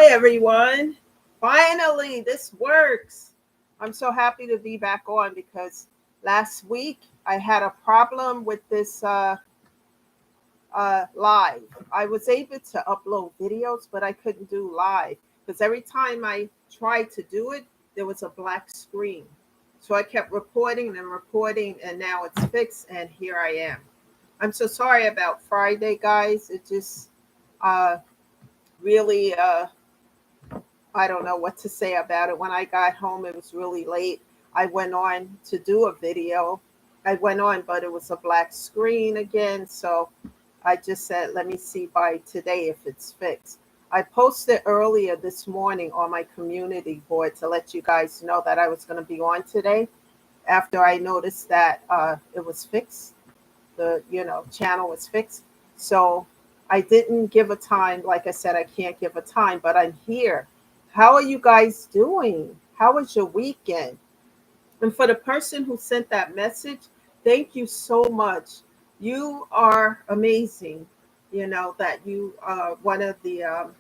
everyone. Finally, this works. I'm so happy to be back on because last week I had a problem with this live. I was able to upload videos, but I couldn't do live because every time I tried to do it, there was a black screen. So I kept recording, and now it's fixed, and here I am. I'm so sorry about Friday, guys. It just uh, really I don't know what to say about it. When I got home, it was really late. I went on to do a video. I went on, but it was a black screen again. So I just said, let me see by today if it's fixed. I posted earlier this morning on my community board to let you guys know that I was going to be on today after I noticed that it was fixed. The channel was fixed. So I didn't give a time. Like I said, I can't give a time, but I'm here. How are you guys doing? How was your weekend? And for the person who sent that message, thank you so much. You are amazing. You know that you are one of the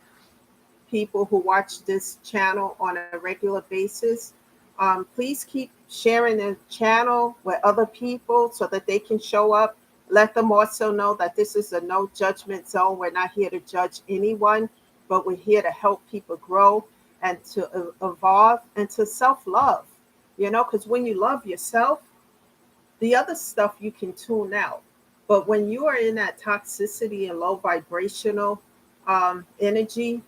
people who watch this channel on a regular basis. Please keep sharing the channel with other people so that they can show up. Let them also know that this is a no judgment zone. We're not here to judge anyone, but we're here to help people grow and to evolve and to self love. Because when you love yourself, the other stuff you can tune out. But when you are in that toxicity and low vibrational energy,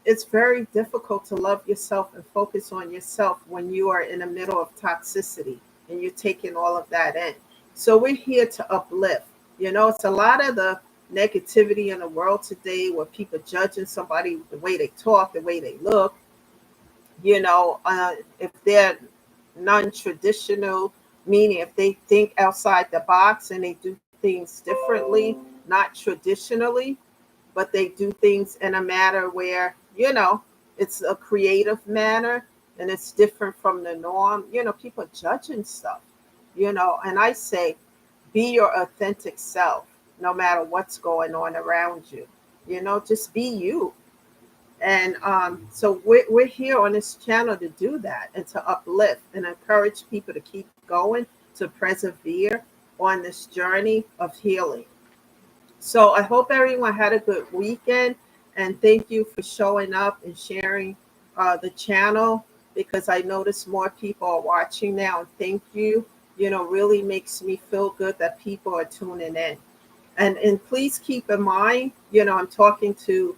it's very difficult to love yourself and focus on yourself when you are in the middle of toxicity and you're taking all of that in. So we're here to uplift. It's a lot of the negativity in the world today where people judging somebody the way they talk, the way they look, if they're non-traditional, meaning if they think outside the box and they do things differently, not traditionally, but they do things in a manner where it's a creative manner and it's different from the norm. People are judging stuff. And I say, be your authentic self no matter what's going on around you. Just be you. And so we're here on this channel to do that and to uplift and encourage people to keep going, to persevere on this journey of healing. So I hope everyone had a good weekend, and thank you for showing up and sharing the channel, because I notice more people are watching now, and thank you. Really makes me feel good that people are tuning in. And please keep in mind, I'm talking to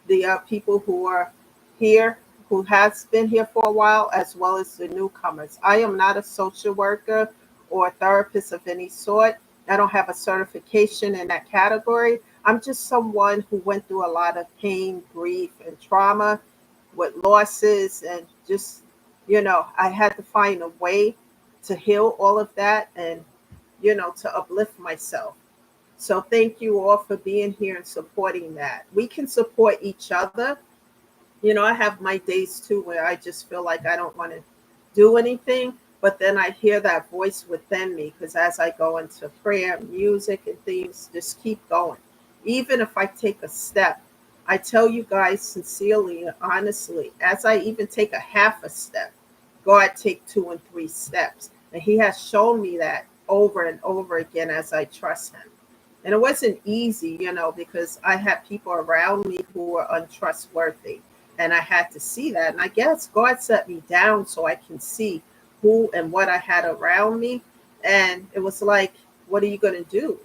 the people who are here, who has been here for a while, as well as the newcomers. I am not a social worker or a therapist of any sort. I don't have a certification in that category. I'm just someone who went through a lot of pain, grief, and trauma with losses, and just, I had to find a way to heal all of that and, to uplift myself. So thank you all for being here and supporting that. We can support each other. I have my days too where I just feel like I don't want to do anything, but then I hear that voice within me, because as I go into prayer, music, and things, just keep going. Even if I take a step, I tell you guys sincerely and honestly, as I even take a half a step, God take 2 and 3 steps. And he has shown me that over and over again as I trust him. And it wasn't easy, because I had people around me who were untrustworthy. And I had to see that. And I guess God set me down so I can see who and what I had around me. And it was like, what are you going to do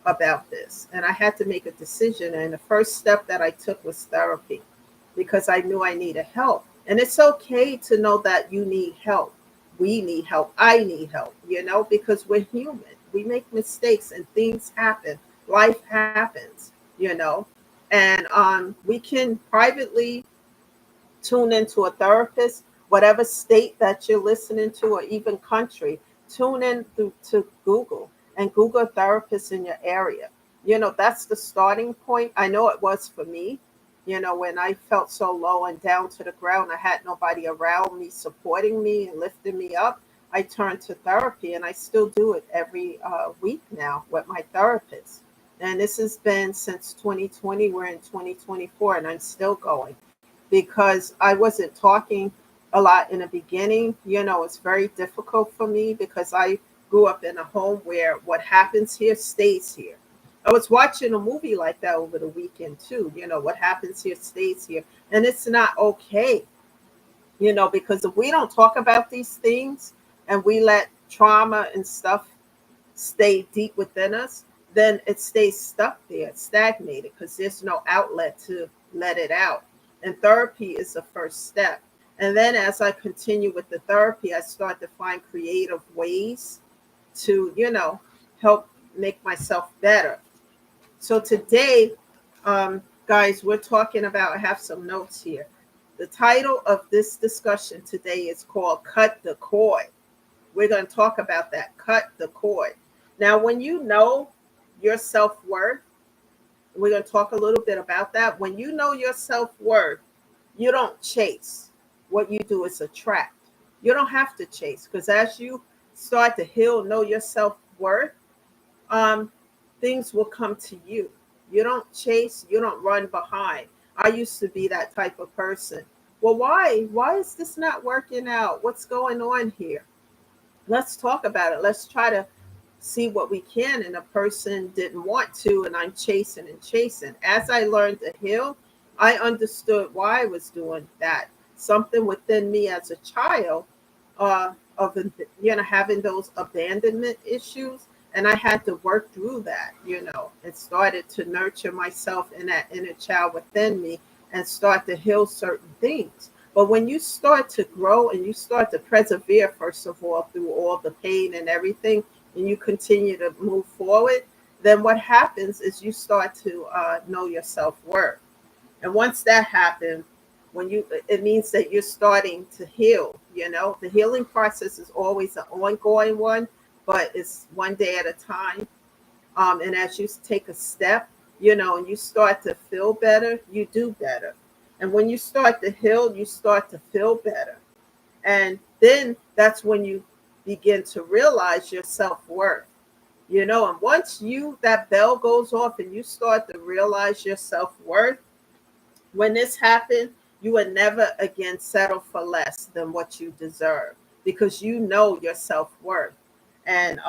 about this? And I had to make a decision. And the first step that I took was therapy, because I knew I needed help. And it's okay to know that you need help. We need help. I need help, because we're human. We make mistakes and things happen. Life happens, and we can privately tune into a therapist, whatever state that you're listening to, or even country. Tune in to Google and Google therapists in your area. That's the starting point. I know it was for me. When I felt so low and down to the ground, I had nobody around me supporting me and lifting me up. I turned to therapy, and I still do it every week now with my therapist. And this has been since 2020. We're in 2024, and I'm still going. because I wasn't talking a lot in the beginning. It's very difficult for me because I grew up in a home where what happens here stays here. I was watching a movie like that over the weekend too. What happens here stays here. And it's not okay, because if we don't talk about these things and we let trauma and stuff stay deep within us, then it stays stuck there, it's stagnated because there's no outlet to let it out. And therapy is the first step. And then as I continue with the therapy, I start to find creative ways to, help make myself better. So today, guys, we're talking about, I have some notes here. The title of this discussion today is called Cut the Cord. We're going to talk about that. Cut the cord. Now, when you know your self-worth, we're going to talk a little bit about that. When you know your self-worth, you don't chase. What you do is attract. You don't have to chase, because as you start to heal, know your self-worth, um, things will come to you. You don't chase, you don't run behind. I used to be that type of person. Well, why? Why is this not working out? What's going on here? Let's talk about it. Let's try to see what we can. And a person didn't want to, and I'm chasing and chasing. As I learned to heal, I understood why I was doing that. Something within me as a child, of having those abandonment issues, and I had to work through that. And started to nurture myself in that inner child within me, and start to heal certain things. But when you start to grow and you start to persevere, first of all, through all the pain and everything, and you continue to move forward, then what happens is you start to know your self-worth. And once that happens, it means that you're starting to heal. The healing process is always an ongoing one, but it's one day at a time. And as you take a step, and you start to feel better, you do better. And when you start to heal, you start to feel better. And then that's when you begin to realize your self-worth. And once that bell goes off and you start to realize your self-worth, when this happened, you would never again settle for less than what you deserve, because you know your self-worth. And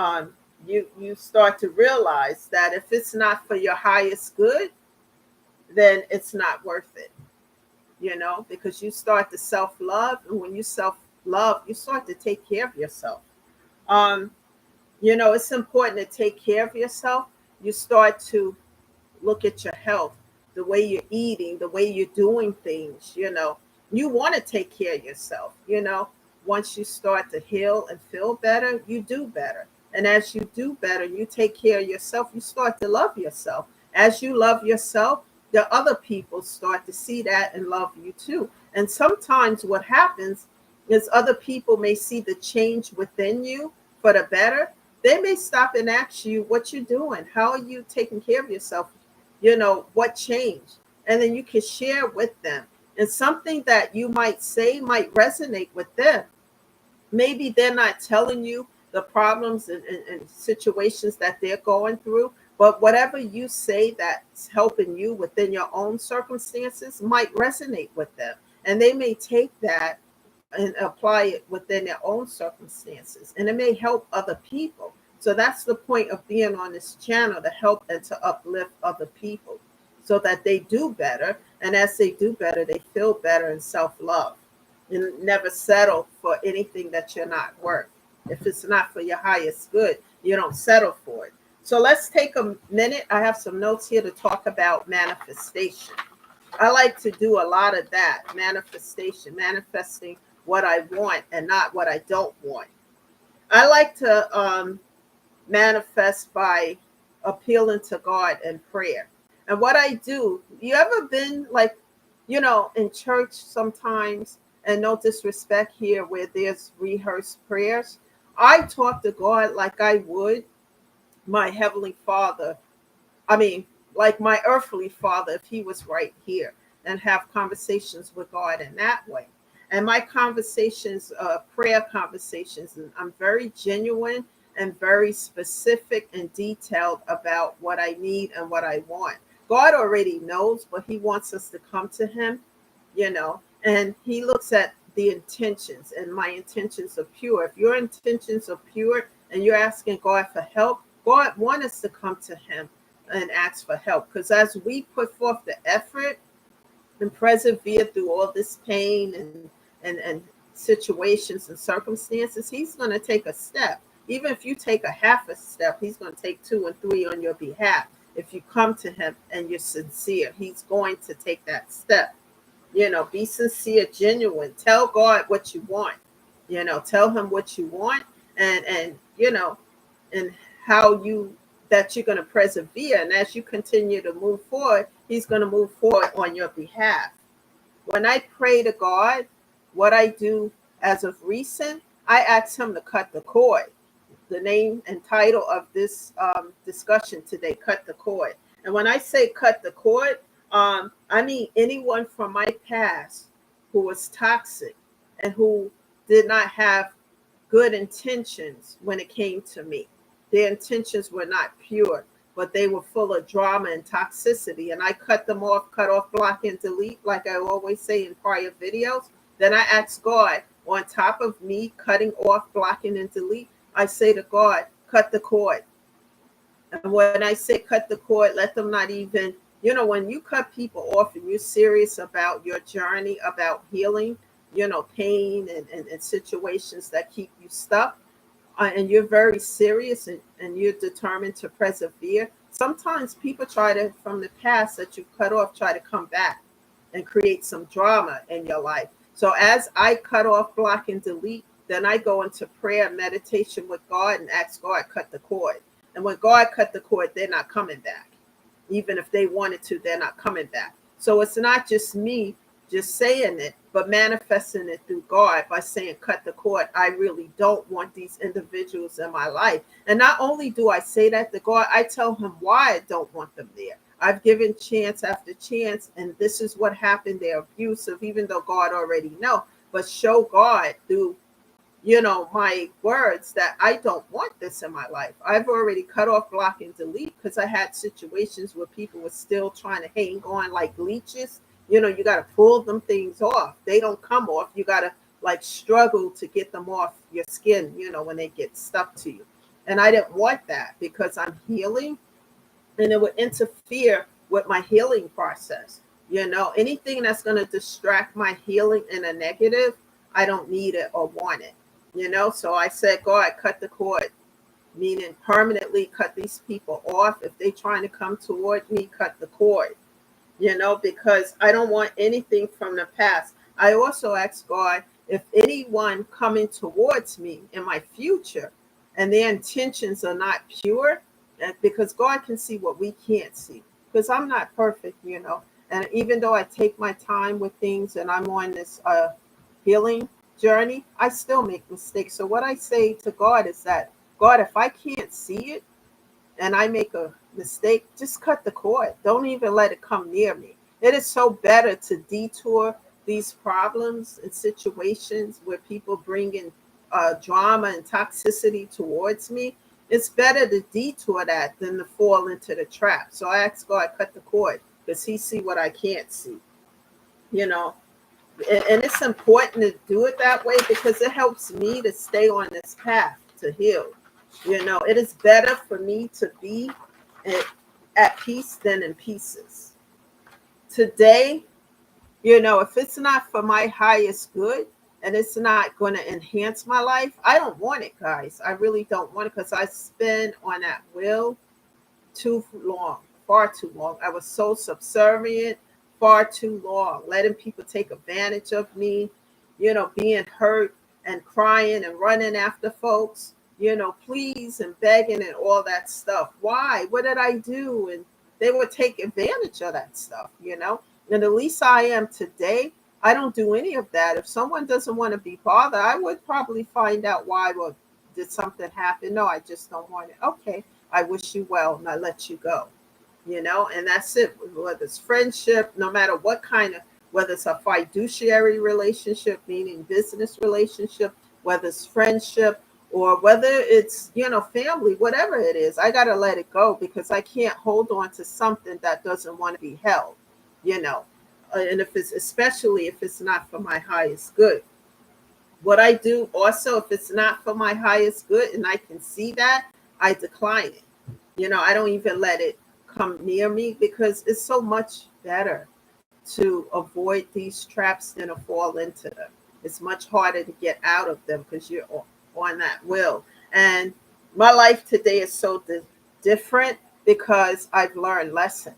you start to realize that if it's not for your highest good, then it's not worth it. Because you start to self-love. And when you self-love, you start to take care of yourself. Um, it's important to take care of yourself. You start to look at your health, the way you're eating, the way you're doing things. You want to take care of yourself. Once you start to heal and feel better, you do better. And as you do better, you take care of yourself, you start to love yourself. As you love yourself, the other people start to see that and love you too. And sometimes what happens is other people may see the change within you for the better. They may stop and ask you what you're doing. How are you taking care of yourself? What changed? And then you can share with them. And something that you might say might resonate with them. Maybe they're not telling you the problems and situations that they're going through, but whatever you say that's helping you within your own circumstances might resonate with them. And they may take that and apply it within their own circumstances. And it may help other people. So that's the point of being on this channel, to help and to uplift other people so that they do better. And as they do better, they feel better in self-love. And never settle for anything that you're not worth. If it's not for your highest good, you don't settle for it. So let's take a minute. I have some notes here to talk about manifestation. I like to do a lot of that. Manifestation, manifesting what I want and not what I don't want. I like to manifest by appealing to God in prayer. And what I do, you ever been like, in church sometimes, and no disrespect here, where there's rehearsed prayers? I talk to God like I would my heavenly father. I mean, like my earthly father, if he was right here, and have conversations with God in that way. And my conversations, prayer conversations, and I'm very genuine and very specific and detailed about what I need and what I want. God already knows, but he wants us to come to him And he looks at the intentions, and my intentions are pure. If your intentions are pure and you're asking God for help, God wants us to come to him and ask for help. Because as we put forth the effort and persevere through all this pain and situations and circumstances, he's going to take a step. Even if you take a half a step, he's going to take 2 and 3 on your behalf. If you come to him and you're sincere, he's going to take that step. Be sincere, genuine. Tell God what you want. Tell him what you want, and how you're going to persevere. And as you continue to move forward, he's going to move forward on your behalf. When I pray to God, what I do as of recent, I ask him to cut the cord. The name and title of this discussion today, cut the cord. And when I say cut the cord, I mean anyone from my past who was toxic and who did not have good intentions when it came to me. Their intentions were not pure, but they were full of drama and toxicity. And I cut them off, cut off, block, and delete, like I always say in prior videos. Then I ask God, on top of me cutting off, blocking, and delete, I say to God, cut the cord. And when I say cut the cord, let them not even, when you cut people off and you're serious about your journey, about healing, pain and situations that keep you stuck, and you're very serious and you're determined to persevere, sometimes people try to, from the past that you cut off, try to come back and create some drama in your life. So as I cut off, block, and delete, then I go into prayer and meditation with God and ask God, cut the cord. And when God cut the cord, they're not coming back. Even if they wanted to, they're not coming back. So it's not just me just saying it, but manifesting it through God by saying, cut the cord. I really don't want these individuals in my life. And not only do I say that to God, I tell him why I don't want them there. I've given chance after chance, and this is what happened. They're abusive, even though God already know. But show God through my words that I don't want this in my life. I've already cut off, block, and delete because I had situations where people were still trying to hang on like leeches. You got to pull them things off. They don't come off. You got to like struggle to get them off your skin, when they get stuck to you. And I didn't want that because I'm healing and it would interfere with my healing process. Anything that's going to distract my healing in a negative, I don't need it or want it. So I said, God, cut the cord, meaning permanently cut these people off. If they're trying to come toward me, cut the cord, because I don't want anything from the past. I also asked God, if anyone coming towards me in my future and their intentions are not pure, because God can see what we can't see, because I'm not perfect, and even though I take my time with things and I'm on this healing journey, I still make mistakes. So what I say to God is that, God, if I can't see it and I make a mistake, just cut the cord. Don't even let it come near me. It is so better to detour these problems and situations where people bring in drama and toxicity towards me. It's better to detour that than to fall into the trap. So I ask God, cut the cord, because he see what I can't see, and it's important to do it that way because it helps me to stay on this path to heal. It is better for me to be at peace than in pieces. Today, if it's not for my highest good and it's not going to enhance my life, I don't want it, guys. I really don't want it because I spend on that will too long, far too long. I was so subservient far too long, letting people take advantage of me, being hurt and crying and running after folks, please and begging and all that stuff. Why? What did I do? And they would take advantage of that stuff, And the least I am today, I don't do any of that. If someone doesn't want to be bothered, I would probably find out why. Well, did something happen? No, I just don't want it. Okay, I wish you well and I let you go. And that's it. Whether it's friendship, no matter what kind of, whether it's a fiduciary relationship, meaning business relationship, whether it's friendship, or whether it's, family, whatever it is, I got to let it go because I can't hold on to something that doesn't want to be held, you know. and if it's especially if it's not for my highest good. What I do also, if it's not for my highest good and I can see that, I decline it. I don't even let it come near me because it's so much better to avoid these traps than to fall into them. It's much harder to get out of them because you're on that will. And my life today is so different because I've learned lessons.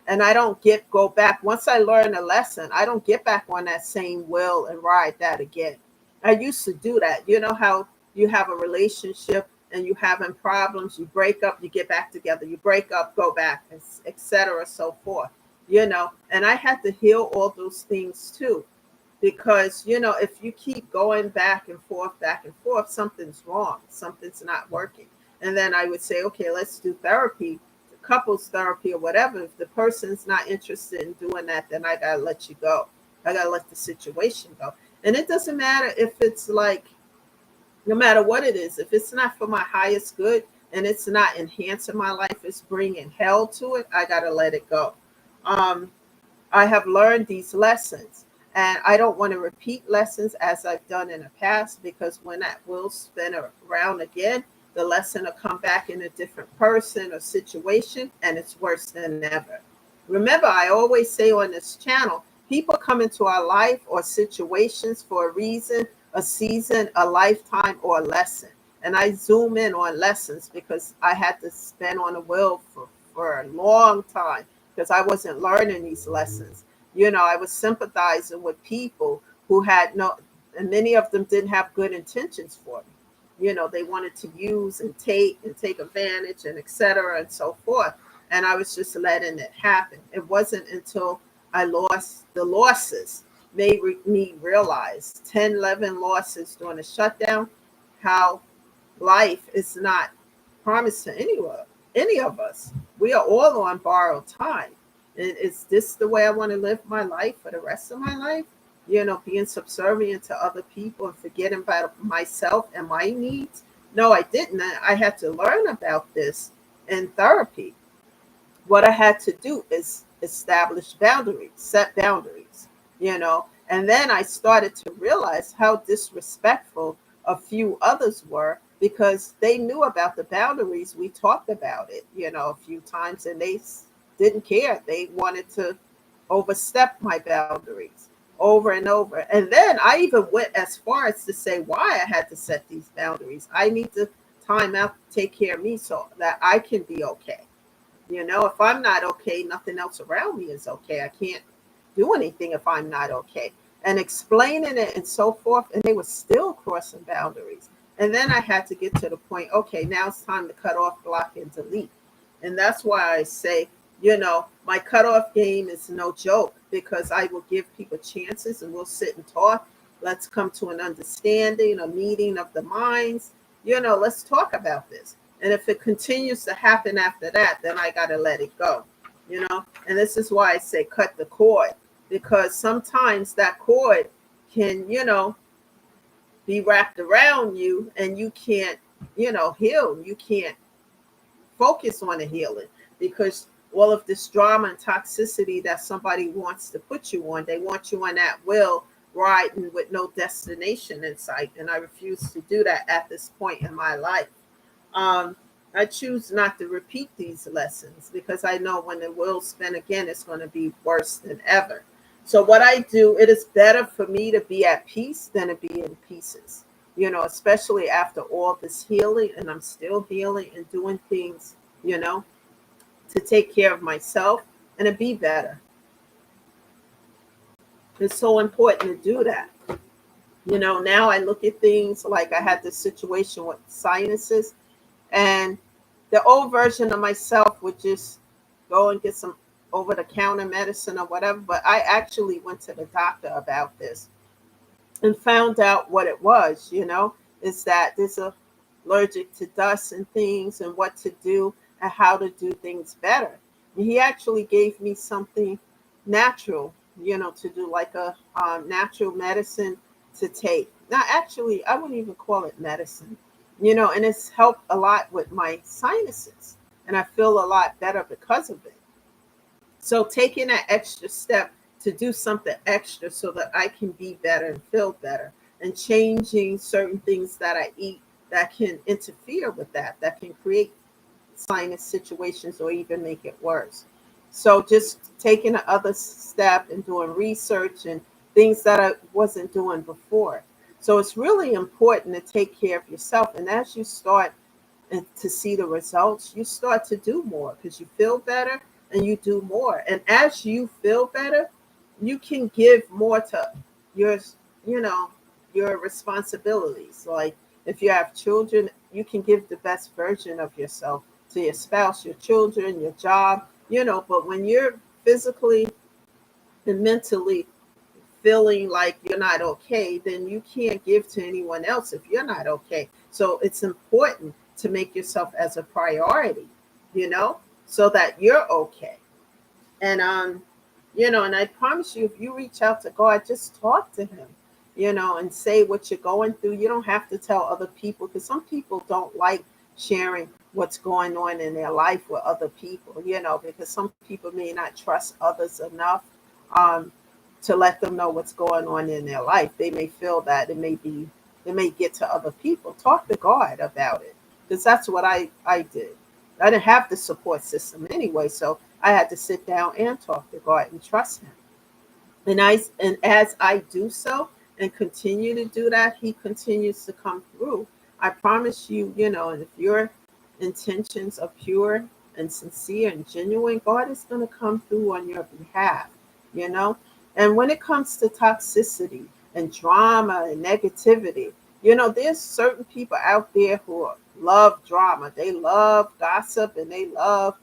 And I don't go back. Once I learn a lesson, I don't get back on that same will and ride that again. I used to do that. You know how you have a relationship and you having problems, you break up, you get back together, you break up, go back, etc. So forth. And I had to heal all those things too. Because, if you keep going back and forth, something's wrong, something's not working. And then I would say, okay, let's do therapy, couples therapy or whatever. If the person's not interested in doing that, then I got to let you go. I got to let the situation go. And it doesn't matter if it's like, no matter what it is, if it's not for my highest good and it's not enhancing my life, it's bringing hell to it, I got to let it go. I have learned these lessons, and I don't want to repeat lessons as I've done in the past, because when that will spin around again, the lesson will come back in a different person or situation, and it's worse than ever. Remember, I always say on this channel, people come into our life or situations for a reason, a season, a lifetime, or a lesson. And I zoom in on lessons because I had to spend on the will for a long time because I wasn't learning these lessons. I was sympathizing with people who had and many of them didn't have good intentions for me. They wanted to use and take advantage and etc. and so forth. And I was just letting it happen. It wasn't until I lost the losses made me realize 10, 11 losses during the shutdown, how life is not promised to any of us. We are all on borrowed time. And is this the way I want to live my life for the rest of my life? Being subservient to other people and forgetting about myself and my needs? No, I didn't. I had to learn about this in therapy. What I had to do is establish boundaries, set boundaries, and then I started to realize how disrespectful a few others were because they knew about the boundaries. We talked about it, a few times, and they didn't care. They wanted to overstep my boundaries over and over. And then I even went as far as to say why I had to set these boundaries. I need to time out to take care of me so that I can be okay. If I'm not okay, nothing else around me is okay. I can't do anything if I'm not okay. And explaining it and so forth, and they were still crossing boundaries. And then I had to get to the point, okay, now it's time to cut off, block, and delete. And that's why I say, my cutoff game is no joke because I will give people chances and we'll sit and talk. Let's come to an understanding, a meeting of the minds. Let's talk about this. And if it continues to happen after that, then I got to let it go, And this is why I say cut the cord, because sometimes that cord can, be wrapped around you and you can't, heal. You can't focus on the healing because all of this drama and toxicity that somebody wants to put you on, they want you on that will riding with no destination in sight. And I refuse to do that at this point in my life. I choose not to repeat these lessons because I know when the wheels spin again, it's going to be worse than ever. So what I do, it is better for me to be at peace than to be in pieces, especially after all this healing, and I'm still healing and doing things, to take care of myself and to be better. It's so important to do that. Now I look at things like I had this situation with sinuses, and the old version of myself would just go and get some over-the-counter medicine or whatever. But I actually went to the doctor about this and found out what it was, is that there's allergic to dust and things and what to do and how to do things better. And he actually gave me something natural, to do like a natural medicine to take. Now, actually, I wouldn't even call it medicine, and it's helped a lot with my sinuses. And I feel a lot better because of it. So taking that extra step to do something extra so that I can be better and feel better, and changing certain things that I eat that can interfere with that, that can create sinus situations or even make it worse. So just taking the other step and doing research and things that I wasn't doing before. So it's really important to take care of yourself. And as you start and to see the results, you start to do more because you feel better and you do more. And as you feel better, you can give more to your, you know, your responsibilities. Like if you have children, you can give the best version of yourself to your spouse, your children, your job, but when you're physically and mentally feeling like you're not okay, then you can't give to anyone else if you're not okay. So it's important to make yourself as a priority, you know, so that you're okay. And and I promise you, if you reach out to God, just talk to him, and say what you're going through. You don't have to tell other people, because some people don't like sharing what's going on in their life with other people, because some people may not trust others enough um, to let them know what's going on in their life. They may feel that it may get to other people. Talk to God about it, because that's what I did. I didn't have the support system anyway, so I had to sit down and talk to God and trust him. And as I do so and continue to do that, he continues to come through. I promise you, and if your intentions are pure and sincere and genuine, God is going to come through on your behalf, you know. And when it comes to toxicity and drama and negativity, there's certain people out there who love drama. They love gossip, and they love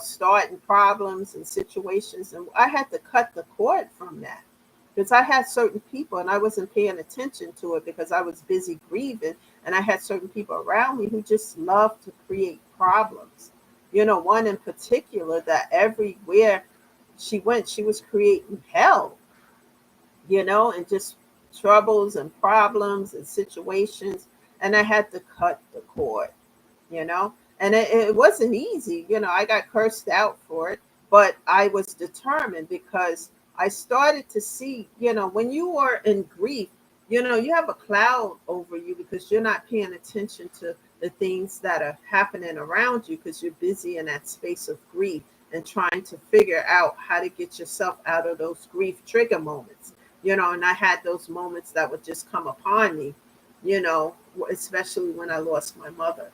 starting problems and situations. And I had to cut the cord from that, because I had certain people and I wasn't paying attention to it because I was busy grieving. And I had certain people around me who just loved to create problems. One in particular that everywhere she went, she was creating hell, and just troubles and problems and situations. And I had to cut the cord, you know and it wasn't easy. I got cursed out for it, but I was determined, because I started to see, when you are in grief, you have a cloud over you because you're not paying attention to the things that are happening around you, because you're busy in that space of grief and trying to figure out how to get yourself out of those grief trigger moments. And I had those moments that would just come upon me, especially when I lost my mother,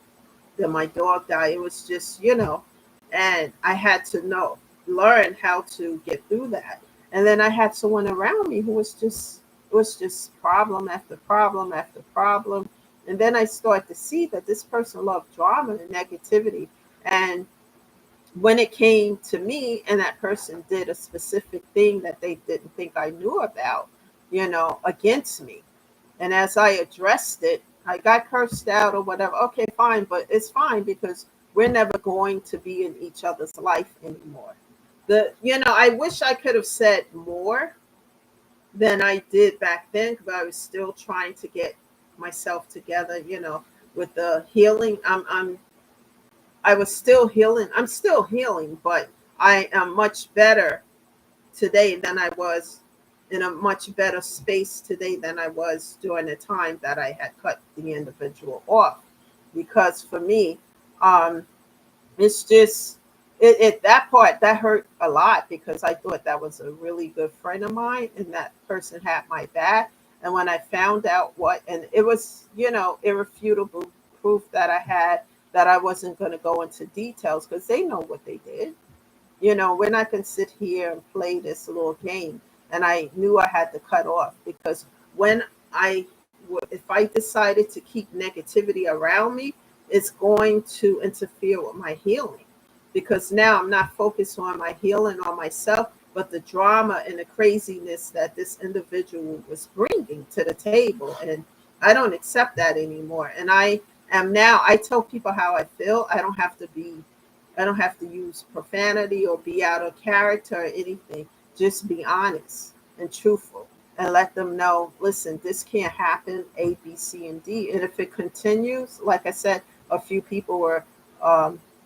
then my dog died. It was just, and I had to learn how to get through that. And then I had someone around me who it was just problem after problem after problem. And then I started to see that this person loved drama and negativity. And when it came to me and that person did a specific thing that they didn't think I knew about, against me, and as I addressed it, I got cursed out or whatever. Okay, fine, but it's fine, because we're never going to be in each other's life anymore. I wish I could have said more than I did back then, because I was still trying to get myself together, with the healing. I was still healing. I'm still healing, but I am much better today than I was, in a much better space today than I was during the time that I had cut the individual off. Because for me, um, it's just that part that hurt a lot, because I thought that was a really good friend of mine and that person had my back. And when I found out and it was, irrefutable proof that I had, that I wasn't going to go into details because they know what they did. We're not going to sit here and play this little game. And I knew I had to cut off, because when if I decided to keep negativity around me, it's going to interfere with my healing, because now I'm not focused on my healing on myself, but the drama and the craziness that this individual was bringing to the table. And I don't accept that anymore. And I tell people how I feel. I don't have to use profanity or be out of character or anything. Just be honest and truthful and let them know, listen, this can't happen, A, B, C, and D. And if it continues, like I said, a few people were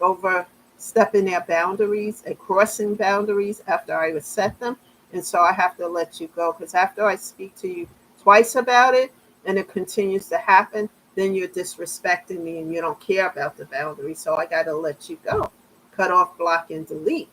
overstepping their boundaries and crossing boundaries after I would set them. And so I have to let you go, because after I speak to you twice about it and it continues to happen, then you're disrespecting me and you don't care about the boundary. So I got to let you go. Cut off, block, and delete.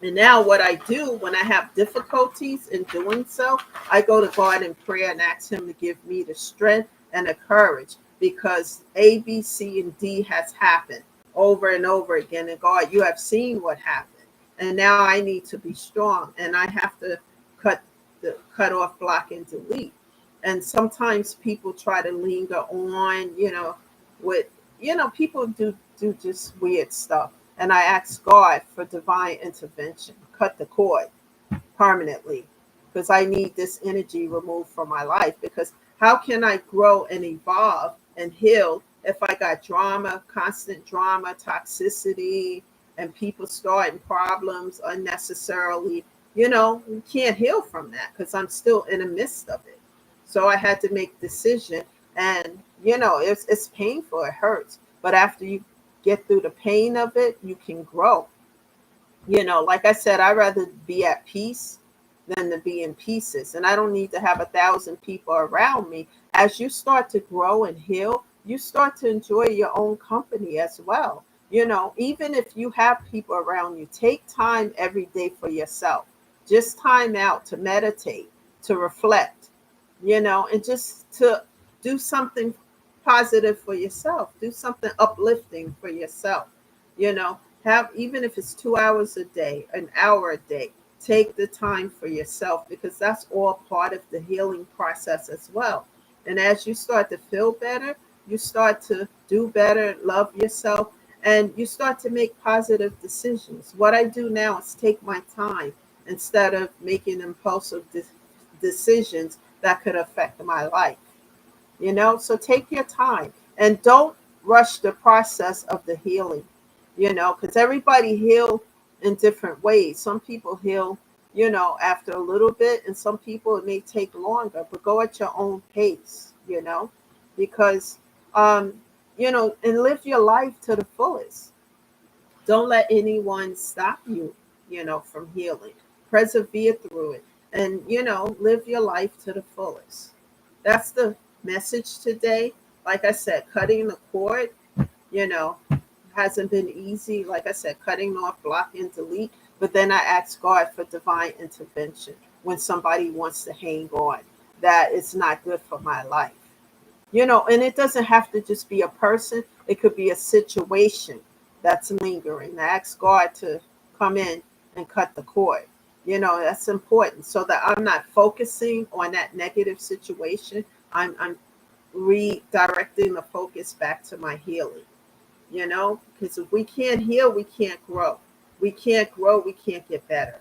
And now, what I do when I have difficulties in doing so, I go to God in prayer and ask Him to give me the strength and the courage, because A, B, C, and D has happened over and over again. And God, you have seen what happened. And now I need to be strong, and I have to cut off, block, and delete. And sometimes people try to linger on, with, people do just weird stuff. And I ask God for divine intervention, cut the cord permanently, because I need this energy removed from my life. Because how can I grow and evolve and heal if I got drama, constant drama, toxicity, and people starting problems unnecessarily? You can't heal from that, because I'm still in the midst of it. So I had to make a decision, and it's painful, it hurts, but after you get through the pain of it, you can grow. Like I said, I'd rather be at peace than to be in pieces. And I don't need to have 1,000 people around me. As you start to grow and heal, you start to enjoy your own company as well. Even if you have people around you, take time every day for yourself. Just time out to meditate, to reflect, and just to do something positive for yourself. Do something uplifting for yourself. Have, even if it's 2 hours a day, an hour a day, take the time for yourself, because that's all part of the healing process as well. And as you start to feel better, you start to do better, love yourself, and you start to make positive decisions. What I do now is take my time instead of making impulsive decisions that could affect my life. So take your time and don't rush the process of the healing, because everybody heal in different ways. Some people heal, after a little bit, and some people it may take longer, but go at your own pace, because, and live your life to the fullest. Don't let anyone stop you, from healing. Persevere through it, and, live your life to the fullest. That's the message today. Like I said, cutting the cord, you know, hasn't been easy. Like I said, cutting off, block, and delete. But then I ask God for divine intervention when somebody wants to hang on. That it's not good for my life. And it doesn't have to just be a person. It could be a situation that's lingering. I ask God to come in and cut the cord. That's important, so that I'm not focusing on that negative situation. I'm redirecting the focus back to my healing. Because if we can't heal, we can't grow. We can't grow, we can't get better,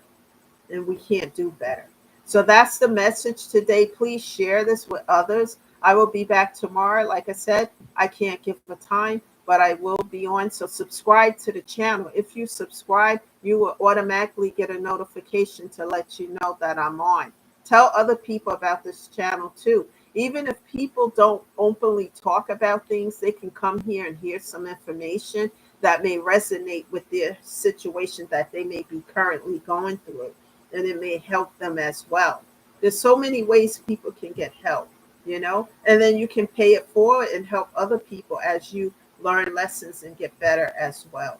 and we can't do better. So that's the message today. Please share this with others. I will be back tomorrow. Like I said, I can't give a time, but I will be on. So subscribe to the channel. If you subscribe, you will automatically get a notification to let you know that I'm on. Tell other people about this channel too. Even if people don't openly talk about things, they can come here and hear some information that may resonate with their situation that they may be currently going through, and it may help them as well. There's so many ways people can get help, and then you can pay it forward and help other people as you learn lessons and get better as well.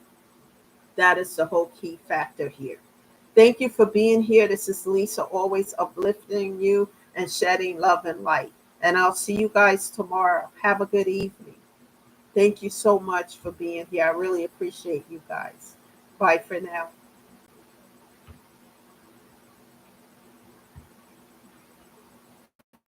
That is the whole key factor here. Thank you for being here. This is Lisa, always uplifting you and shedding love and light. And I'll see you guys tomorrow. Have a good evening. Thank you so much for being here. I really appreciate you guys. Bye for now.